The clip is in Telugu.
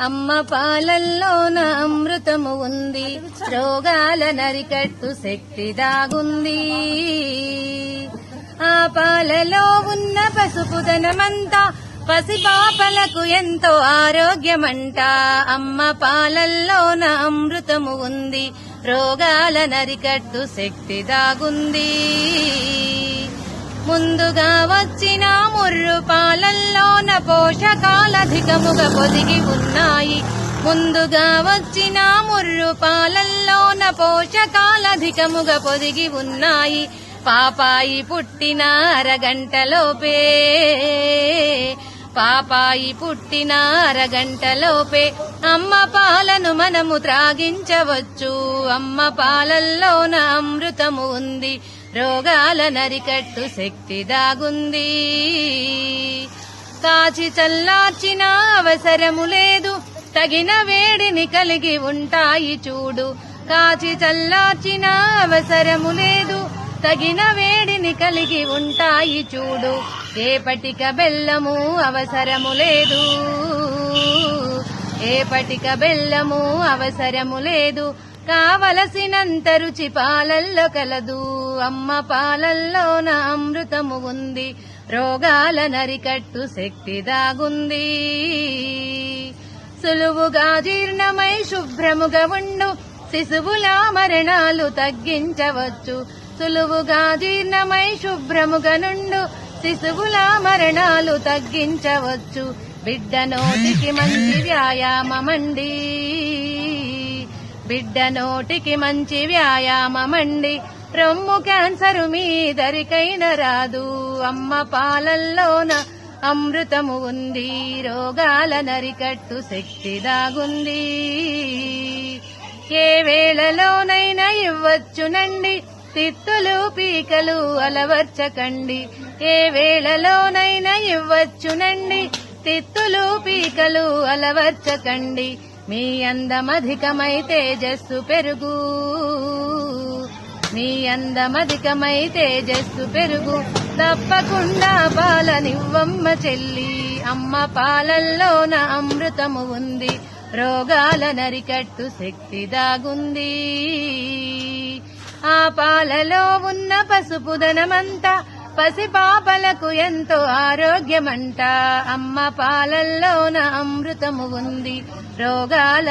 అమ్మ పాలల్లోన అమృతము ఉంది, రోగాల నరికట్టు శక్తి దాగుంది. ఆ పాలలో ఉన్న పసుపుదనమంతా పసిపాపలకు ఎంతో ఆరోగ్యమంట. అమ్మ పాలల్లోన అమృతము ఉంది, రోగాల నరికట్టు శక్తి దాగుంది. ముందుగా వచ్చిన ముర్రు పాలల్లోన పోషకాలధికముగా పొదిగి ఉన్నాయి. ముందుగా వచ్చిన ముర్రు పాలల్లోన పోషకాలధికముగా పొదిగి ఉన్నాయి. పాపాయి పుట్టిన అరగంటలోపే, పాపాయి పుట్టిన అరగంటలోపే అమ్మ పాలను మనము త్రాగించవచ్చు. అమ్మ పాలల్లోన అమృతము ఉంది, రోగాల నరికట్టు శక్తి దాగుంది. కాచి చల్లార్చిన అవసరము లేదు, తగిన వేడిని కలిగి ఉంటాయి చూడు. కాచి చల్లార్చిన అవసరము లేదు, తగిన వేడిని కలిగి ఉంటాయి చూడు. ఏ పటిక బెల్లము అవసరము లేదు, ఏ పటిక బెల్లము అవసరము లేదు. కావలసినంత రుచి పాలల్లో కలదు. అమ్మ పాలల్లోన అమృతము ఉంది, రోగాల నరికట్టు శక్తి దాగుంది. సులువుగా జీర్ణమై శుభ్రముగా ఉండు శిశువుల మరణాలు తగ్గించవచ్చు. సులువుగా జీర్ణమై శుభ్రముగా నుండు శిశువుల మరణాలు తగ్గించవచ్చు. బిడ్డ నోటికి మంచి వ్యాయామమండి, బిడ్డ నోటికి మంచి వ్యాయామమండి. రొమ్ము క్యాన్సరు మీదరికైన రాదు. అమ్మ పాలల్లోన అమృతము ఉంది, రోగాల నరికట్టు శక్తి దాగుంది. ఏ వేళలోనైనా ఇవ్వచ్చునండి, తిత్తులు పీకలు అలవర్చకండి. ఏ వేళలోనైనా ఇవ్వచ్చునండి, తిత్తులు పీకలు అలవర్చకండి. మీ అందమధికమై తేజస్సు పెరుగు, మీ అందమధికమై తేజస్సు పెరుగు. తప్పకుండా పాలనివ్వమ్మ చెల్లి, అమ్మ పాలల్లోన అమృతము ఉంది, రోగాల నరికట్టు శక్తి దాగుంది. ఆ పాలలో ఉన్న పసుపుదనమంతా పసిపాపలకు ఎంతో ఆరోగ్యమంట. అమ్మ పాలల్లోన అమృతము ఉంది, రోగాల